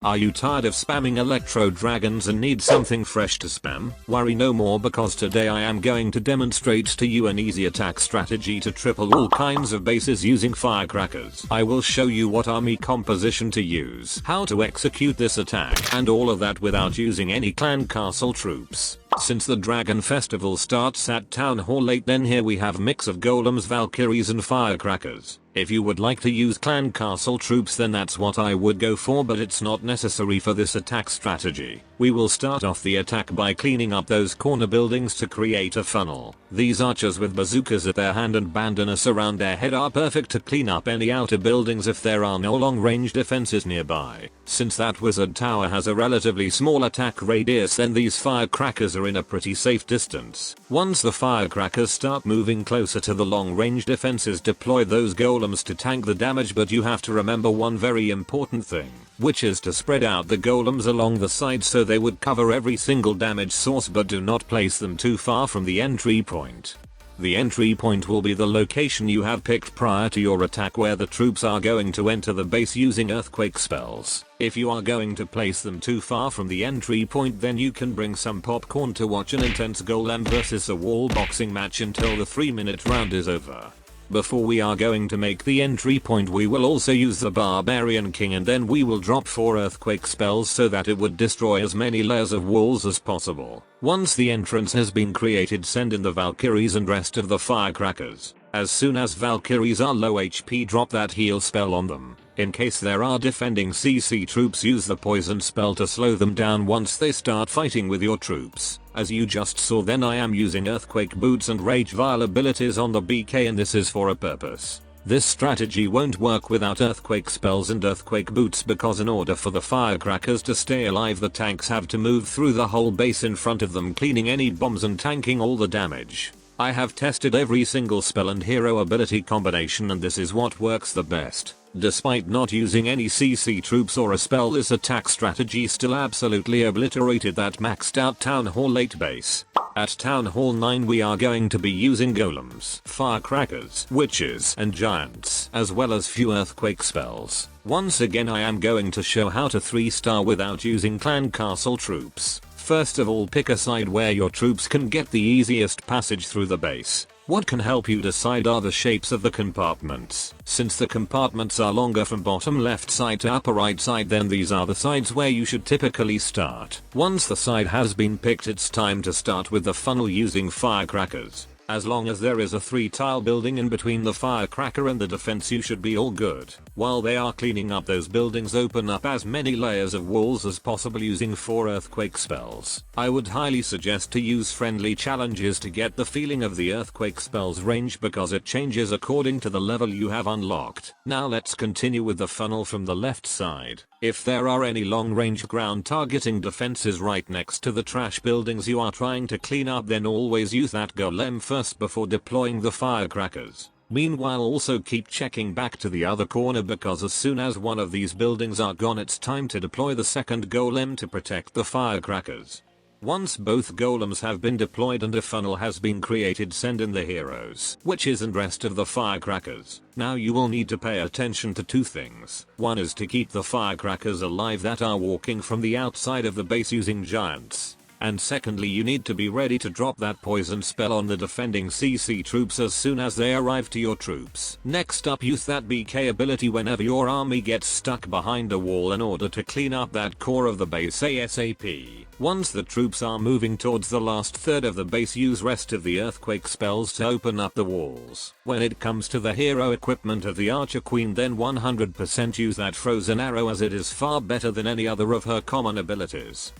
Are you tired of spamming electro dragons and need something fresh to spam? Worry no more, because today I am going to demonstrate to you an easy attack strategy to triple all kinds of bases using firecrackers. I will show you what army composition to use, how to execute this attack, and all of that without using any clan castle troops. Since the Dragon Festival starts at Town Hall 8, then here we have mix of golems, valkyries and firecrackers. If you would like to use clan castle troops, then that's what I would go for, but it's not necessary for this attack strategy. We will start off the attack by cleaning up those corner buildings to create a funnel. These archers with bazookas at their hand and bandanas around their head are perfect to clean up any outer buildings if there are no long range defenses nearby. Since that wizard tower has a relatively small attack radius, then these firecrackers are in a pretty safe distance. Once the firecrackers start moving closer to the long range defenses, deploy those golems to tank the damage, but you have to remember one very important thing, which is to spread out the golems along the sides so they would cover every single damage source, but do not place them too far from the entry point. The entry point will be the location you have picked prior to your attack, where the troops are going to enter the base using earthquake spells. If you are going to place them too far from the entry point, then you can bring some popcorn to watch an intense golem versus a wall boxing match until the 3-minute round is over. Before we are going to make the entry point, we will also use the Barbarian King, and then we will drop 4 earthquake spells so that it would destroy as many layers of walls as possible. Once the entrance has been created, send in the Valkyries and rest of the firecrackers. As soon as Valkyries are low HP, drop that heal spell on them. In case there are defending CC troops, use the poison spell to slow them down once they start fighting with your troops. As you just saw, then I am using earthquake boots and rage vial abilities on the BK, and this is for a purpose. This strategy won't work without earthquake spells and earthquake boots, because in order for the firecrackers to stay alive, the tanks have to move through the whole base in front of them, cleaning any bombs and tanking all the damage. I have tested every single spell and hero ability combination, and this is what works the best. Despite not using any CC troops or a spell, this attack strategy still absolutely obliterated that maxed out Town Hall 8 base. At Town Hall 9 we are going to be using golems, firecrackers, witches and giants, as well as few earthquake spells. Once again I am going to show how to 3-star without using clan castle troops. First of all, pick a side where your troops can get the easiest passage through the base. What can help you decide are the shapes of the compartments. Since the compartments are longer from bottom left side to upper right side, then these are the sides where you should typically start. Once the side has been picked, it's time to start with the funnel using firecrackers. As long as there is a 3-tile building in between the firecracker and the defense, you should be all good. While they are cleaning up those buildings, open up as many layers of walls as possible using 4 earthquake spells. I would highly suggest to use friendly challenges to get the feeling of the earthquake spells range, because it changes according to the level you have unlocked. Now let's continue with the funnel from the left side. If there are any long range ground targeting defenses right next to the trash buildings you are trying to clean up, then always use that golem first before deploying the firecrackers. Meanwhile, also keep checking back to the other corner, because as soon as one of these buildings are gone, it's time to deploy the second golem to protect the firecrackers. Once both golems have been deployed and a funnel has been created, send in the heroes, witches and rest of the firecrackers. Now you will need to pay attention to 2 things. One is to keep the firecrackers alive that are walking from the outside of the base using giants. And secondly, you need to be ready to drop that poison spell on the defending CC troops as soon as they arrive to your troops. Next up, use that BK ability whenever your army gets stuck behind a wall in order to clean up that core of the base ASAP. Once the troops are moving towards the last third of the base, use rest of the earthquake spells to open up the walls. When it comes to the hero equipment of the Archer Queen, then 100% use that frozen arrow, as it is far better than any other of her common abilities.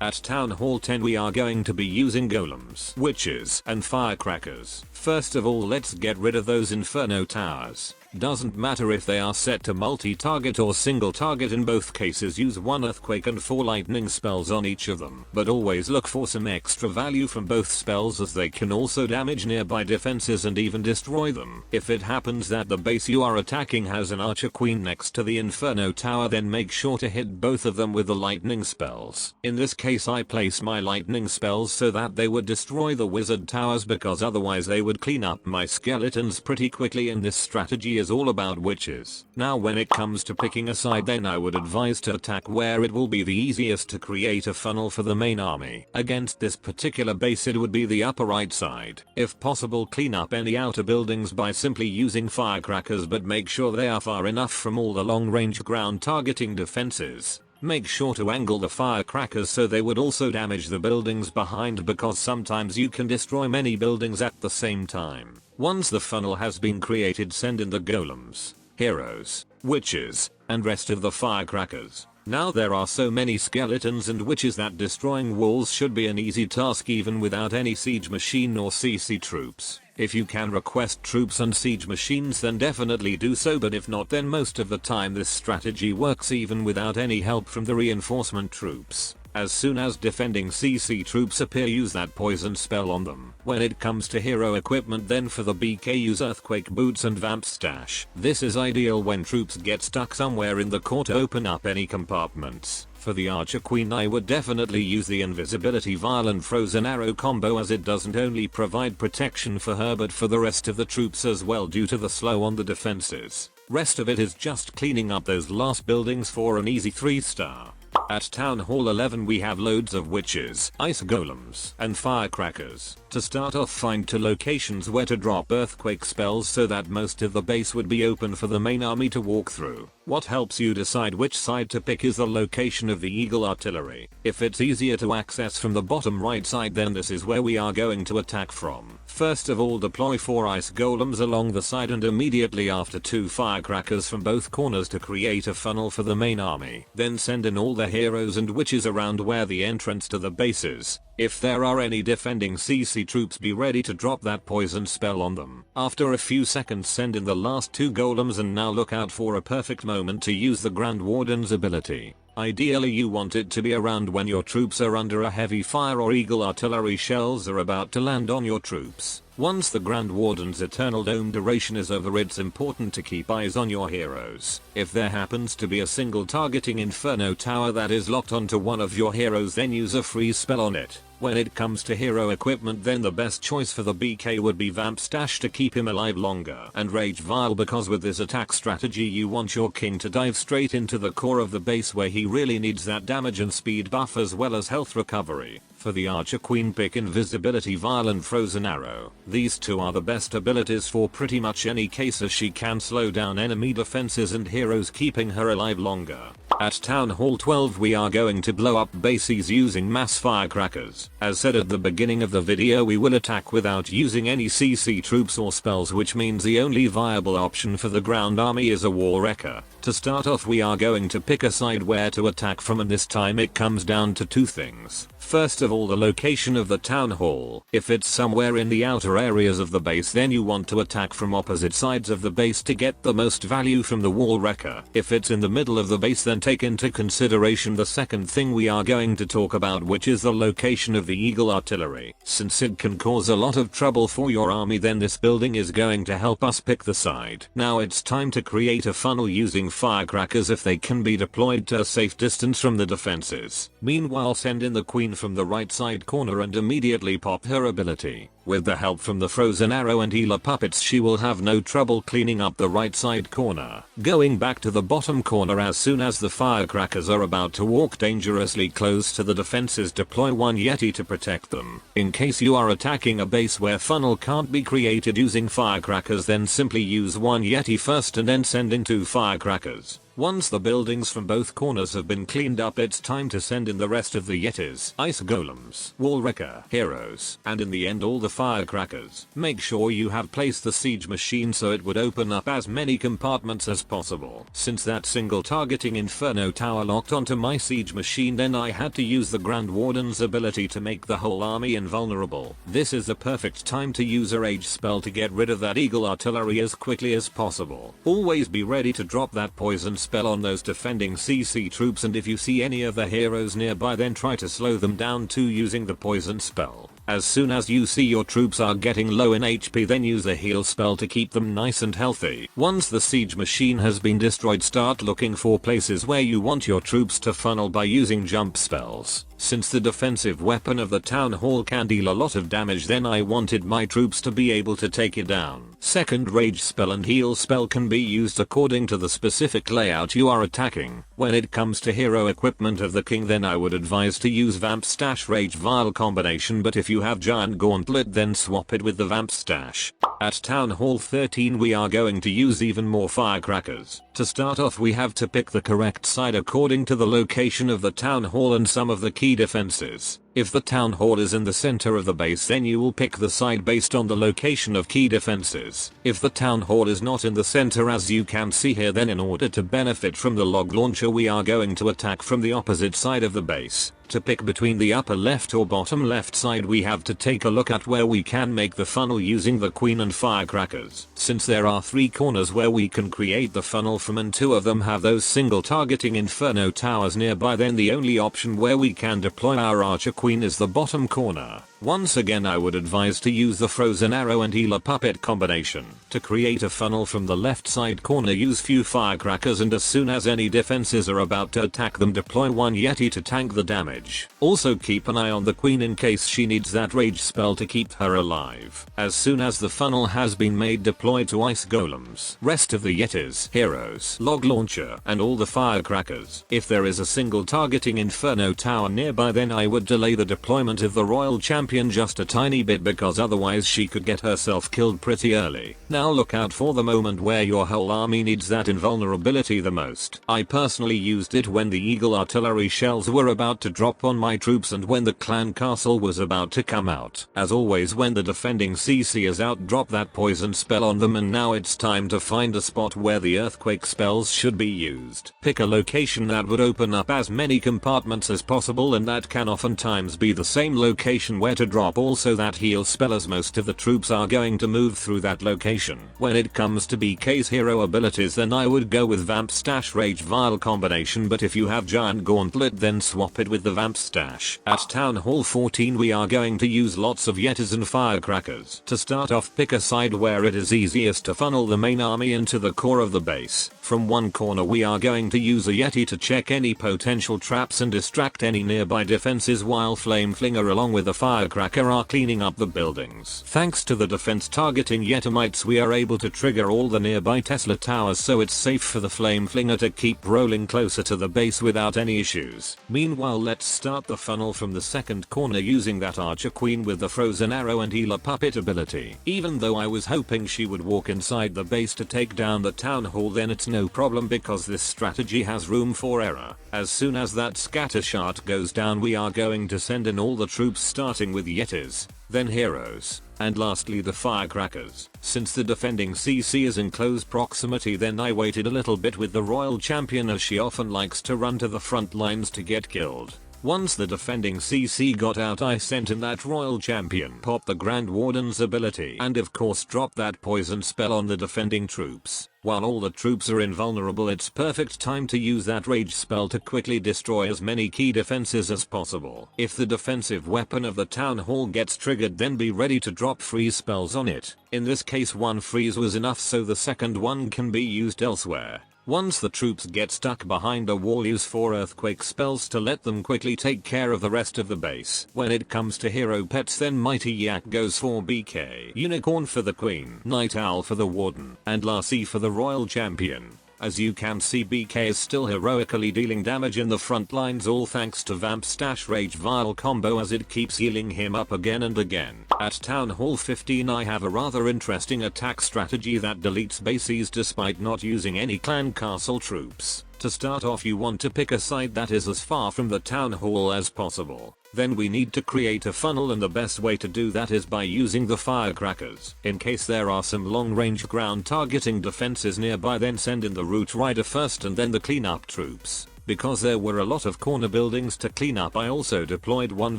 At Town Hall 10 we are going to be using golems, witches and firecrackers. First of all, let's get rid of those inferno towers. Doesn't matter if they are set to multi-target or single target, in both cases use 1 earthquake and 4 lightning spells on each of them. But always look for some extra value from both spells, as they can also damage nearby defenses and even destroy them. If it happens that the base you are attacking has an Archer Queen next to the Inferno Tower, then make sure to hit both of them with the lightning spells. In this case I place my lightning spells so that they would destroy the wizard towers, because otherwise they would clean up my skeletons pretty quickly, and this strategy is is all about witches. Now when it comes to picking a side, then I would advise to attack where it will be the easiest to create a funnel for the main army. Against this particular base it would be the upper right side. If possible, clean up any outer buildings by simply using firecrackers, but make sure they are far enough from all the long range ground targeting defenses. Make sure to angle the firecrackers so they would also damage the buildings behind, because sometimes you can destroy many buildings at the same time. Once the funnel has been created, send in the golems, heroes, witches, and rest of the firecrackers. Now there are so many skeletons and witches that destroying walls should be an easy task even without any siege machine or CC troops. If you can request troops and siege machines, then definitely do so, but if not, then most of the time this strategy works even without any help from the reinforcement troops. As soon as defending CC troops appear, use that poison spell on them. When it comes to hero equipment, then for the BK use earthquake boots and vamp stash. This is ideal when troops get stuck somewhere in the core to open up any compartments. For the archer queen, I would definitely use the invisibility vial and frozen arrow combo, as it doesn't only provide protection for her but for the rest of the troops as well due to the slow on the defenses. Rest of it is just cleaning up those last buildings for an easy 3-star. At Town Hall 11 we have loads of witches, ice golems, and firecrackers. To start off, find 2 locations where to drop earthquake spells so that most of the base would be open for the main army to walk through. What helps you decide which side to pick is the location of the eagle artillery. If it's easier to access from the bottom right side, then this is where we are going to attack from. First of all, deploy 4 ice golems along the side and immediately after 2 firecrackers from both corners to create a funnel for the main army. Then send in all the heroes and witches around where the entrance to the base is. If there are any defending CC troops, be ready to drop that poison spell on them. After a few seconds, send in the last 2 golems, and now look out for a perfect moment to use the Grand Warden's ability. Ideally you want it to be around when your troops are under a heavy fire or eagle artillery shells are about to land on your troops. Once the Grand Warden's Eternal Dome duration is over, it's important to keep eyes on your heroes. If there happens to be a single targeting Inferno Tower that is locked onto one of your heroes, then use a freeze spell on it. When it comes to hero equipment, then the best choice for the BK would be Vamp Stash to keep him alive longer, and Rage Vial, because with this attack strategy you want your king to dive straight into the core of the base where he really needs that damage and speed buff as well as health recovery. For the Archer Queen, pick Invisibility Vial and Frozen Arrow. These 2 are the best abilities for pretty much any case, as she can slow down enemy defenses and heroes, keeping her alive longer. At Town Hall 12 we are going to blow up bases using mass firecrackers. As said at the beginning of the video, we will attack without using any CC troops or spells, which means the only viable option for the ground army is a wall wrecker. To start off, we are going to pick a side where to attack from, and this time it comes down to 2 things. First of all, the location of the town hall. If it's somewhere in the outer areas of the base, then you want to attack from opposite sides of the base to get the most value from the wall wrecker. If it's in the middle of the base, then take into consideration the second thing we are going to talk about, which is the location of the eagle artillery. Since it can cause a lot of trouble for your army, then this building is going to help us pick the side. Now it's time to create a funnel using firecrackers if they can be deployed to a safe distance from the defenses. Meanwhile, send in the queen from the right side corner and immediately pop her ability. With the help from the frozen arrow and healer puppets, she will have no trouble cleaning up the right side corner. Going back to the bottom corner, as soon as the firecrackers are about to walk dangerously close to the defenses, deploy 1 Yeti to protect them. In case you are attacking a base where funnel can't be created using firecrackers, then simply use 1 Yeti first and then send in 2 firecrackers. Once the buildings from both corners have been cleaned up, it's time to send in the rest of the Yetis, ice golems, wall wrecker, heroes, and in the end all the firecrackers. Make sure you have placed the siege machine so it would open up as many compartments as possible. Since that single targeting Inferno Tower locked onto my siege machine, then I had to use the Grand Warden's ability to make the whole army invulnerable. This is the perfect time to use a rage spell to get rid of that eagle artillery as quickly as possible. Always be ready to drop that poison spell on those defending CC troops, and if you see any of the heroes nearby, then try to slow them down too using the poison spell. As soon as you see your troops are getting low in HP, then use a heal spell to keep them nice and healthy. Once the siege machine has been destroyed, start looking for places where you want your troops to funnel by using jump spells. Since the defensive weapon of the town hall can deal a lot of damage, then I wanted my troops to be able to take it down. Second rage spell and heal spell can be used according to the specific layout you are attacking. When it comes to hero equipment of the king, then I would advise to use vamp stash rage vial combination, but if you have giant gauntlet then swap it with the vamp stash. At town hall 13 we are going to use even more firecrackers. To start off we have to pick the correct side according to the location of the town hall and some of the key defenses. If the town hall is in the center of the base, then you will pick the side based on the location of key defenses. If the town hall is not in the center as you can see here, then in order to benefit from the log launcher we are going to attack from the opposite side of the base. To pick between the upper left or bottom left side we have to take a look at where we can make the funnel using the queen and firecrackers. Since there are 3 corners where we can create the funnel from and 2 of them have those single targeting inferno towers nearby, then the only option where we can deploy our archer queen is the bottom corner. Once again I would advise to use the frozen arrow and healer puppet combination. To create a funnel from the left side corner use few firecrackers, and as soon as any defenses are about to attack them deploy one yeti to tank the damage. Also keep an eye on the queen in case she needs that rage spell to keep her alive. As soon as the funnel has been made, deploy to ice golems, rest of the yetis, heroes, log launcher, and all the firecrackers. If there is a single targeting inferno tower nearby, then I would delay the deployment of the royal champion just a tiny bit, because otherwise she could get herself killed pretty early. Now look out for the moment where your whole army needs that invulnerability the most. I personally used it when the eagle artillery shells were about to drop on my troops and when the clan castle was about to come out. As always, when the defending CC is out, drop that poison spell on them, and now it's time to find a spot where the earthquake spells should be used. Pick a location that would open up as many compartments as possible, and that can oftentimes be the same location where to drop also that heal spell, as most of the troops are going to move through that location. When it comes to BK's hero abilities, then I would go with vamp stash rage vial combination, but if you have giant gauntlet then swap it with the vamp stash. At town hall 14 we are going to use lots of yetis and firecrackers. To start off, pick a side where it is easiest to funnel the main army into the core of the base. From one corner we are going to use a yeti to check any potential traps and distract any nearby defenses, while flame flinger along with the firecracker are cleaning up the buildings. Thanks to the defense targeting yetimites we are able to trigger all the nearby Tesla towers, so it's safe for the flame flinger to keep rolling closer to the base without any issues. Meanwhile, let's start the funnel from the second corner using that archer queen with the frozen arrow and healer puppet ability. Even though I was hoping she would walk inside the base to take down the town hall, then it's no problem because this strategy has room for error. As soon as that scatter shot goes down we are going to send in all the troops, starting with yetis, then heroes, and lastly the firecrackers. Since the defending CC is in close proximity, then I waited a little bit with the royal champion, as she often likes to run to the front lines to get killed. Once the defending CC got out, I sent in that royal champion, pop the Grand Warden's ability, and of course drop that poison spell on the defending troops. While all the troops are invulnerable, it's perfect time to use that rage spell to quickly destroy as many key defenses as possible. If the defensive weapon of the town hall gets triggered, then be ready to drop freeze spells on it. In this case one freeze was enough, so the second one can be used elsewhere. Once the troops get stuck behind a wall, use 4 earthquake spells to let them quickly take care of the rest of the base. When it comes to hero pets, then Mighty Yak goes for BK, Unicorn for the Queen, Night Owl for the Warden, and Lassie for the Royal Champion. As you can see, BK is still heroically dealing damage in the front lines, all thanks to Vamp Stash Rage Vial combo, as it keeps healing him up again and again. At Town Hall 15 I have a rather interesting attack strategy that deletes bases despite not using any clan castle troops. To start off, you want to pick a side that is as far from the town hall as possible. Then we need to create a funnel, and the best way to do that is by using the firecrackers. In case there are some long-range ground targeting defenses nearby, then send in the route rider first and then the cleanup troops. Because there were a lot of corner buildings to clean up, I also deployed one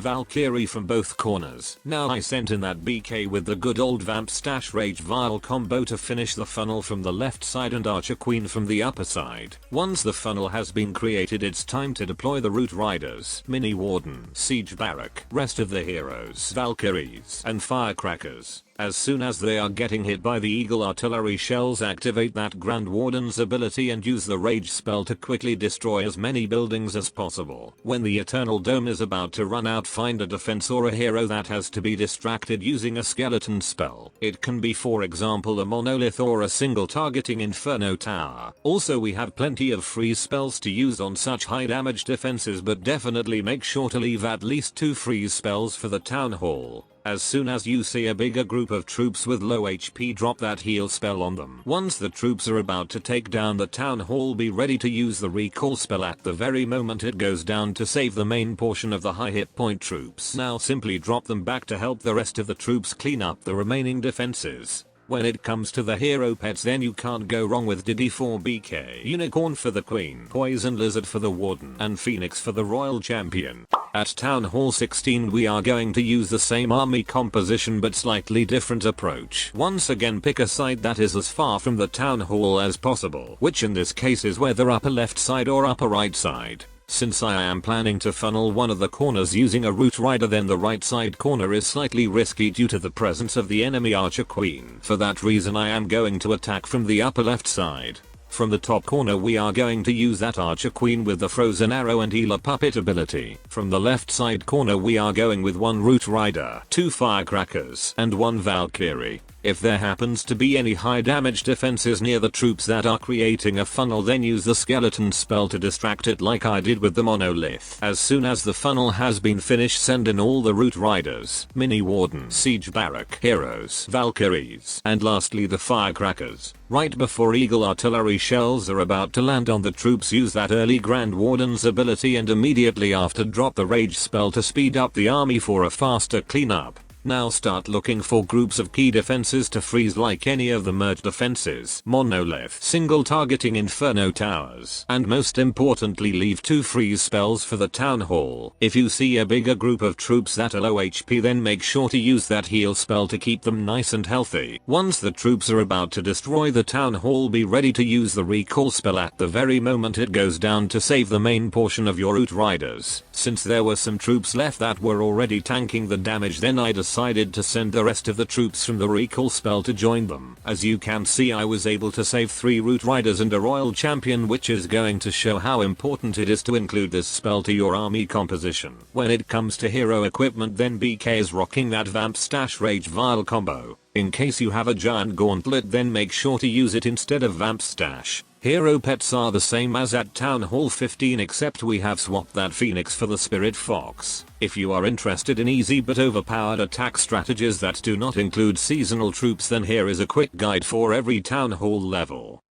Valkyrie from both corners. Now I sent in that BK with the good old Vamp Stash Rage Vial combo to finish the funnel from the left side and Archer Queen from the upper side. Once the funnel has been created, it's time to deploy the Root Riders, Mini Warden, Siege Barrack, rest of the heroes, Valkyries, and Firecrackers. As soon as they are getting hit by the Eagle artillery shells, activate that Grand Warden's ability and use the Rage spell to quickly destroy as many buildings as possible. When the Eternal Dome is about to run out, find a defense or a hero that has to be distracted using a skeleton spell. It can be, for example, a monolith or a single targeting Inferno Tower. Also, we have plenty of freeze spells to use on such high damage defenses, but definitely make sure to leave at least 2 freeze spells for the Town Hall. As soon as you see a bigger group of troops with low HP, drop that heal spell on them. Once the troops are about to take down the town hall, be ready to use the recall spell at the very moment it goes down to save the main portion of the high hit point troops. Now simply drop them back to help the rest of the troops clean up the remaining defenses. When it comes to the hero pets, then you can't go wrong with Diddy for BK, Unicorn for the Queen, Poison Lizard for the Warden, and Phoenix for the Royal Champion. At Town Hall 16 we are going to use the same army composition but slightly different approach. Once again, pick a side that is as far from the Town Hall as possible, which in this case is whether upper left side or upper right side. Since I am planning to funnel one of the corners using a Root Rider, then the right side corner is slightly risky due to the presence of the enemy Archer Queen. For that reason I am going to attack from the upper left side. From the top corner we are going to use that Archer Queen with the Frozen Arrow and Healer Puppet ability. From the left side corner we are going with 1 Root Rider, 2 Firecrackers, and 1 Valkyrie. If there happens to be any high damage defenses near the troops that are creating a funnel, then use the skeleton spell to distract it like I did with the monolith. As soon as the funnel has been finished, send in all the Root Riders, Mini Warden, Siege Barrack, Heroes, Valkyries, and lastly the Firecrackers. Right before Eagle artillery shells are about to land on the troops, use that early Grand Warden's ability and immediately after drop the Rage spell to speed up the army for a faster cleanup. Now start looking for groups of key defenses to freeze, like any of the merge defenses, monolith, single targeting Inferno Towers, and most importantly leave 2 freeze spells for the town hall. If you see a bigger group of troops that are low HP, then make sure to use that heal spell to keep them nice and healthy. Once the troops are about to destroy the town hall, be ready to use the recall spell at the very moment it goes down to save the main portion of your Root Riders. Since there were some troops left that were already tanking the damage, then I decided to send the rest of the troops from the recall spell to join them. As you can see, I was able to save 3 Root Riders and a Royal Champion, which is going to show how important it is to include this spell to your army composition. When it comes to hero equipment, then BK is rocking that Vamp Stash Rage Vial combo. In case you have a giant gauntlet, then make sure to use it instead of Vamp Stash. Hero pets are the same as at Town Hall 15, except we have swapped that Phoenix for the Spirit Fox. If you are interested in easy but overpowered attack strategies that do not include seasonal troops, then here is a quick guide for every Town Hall level.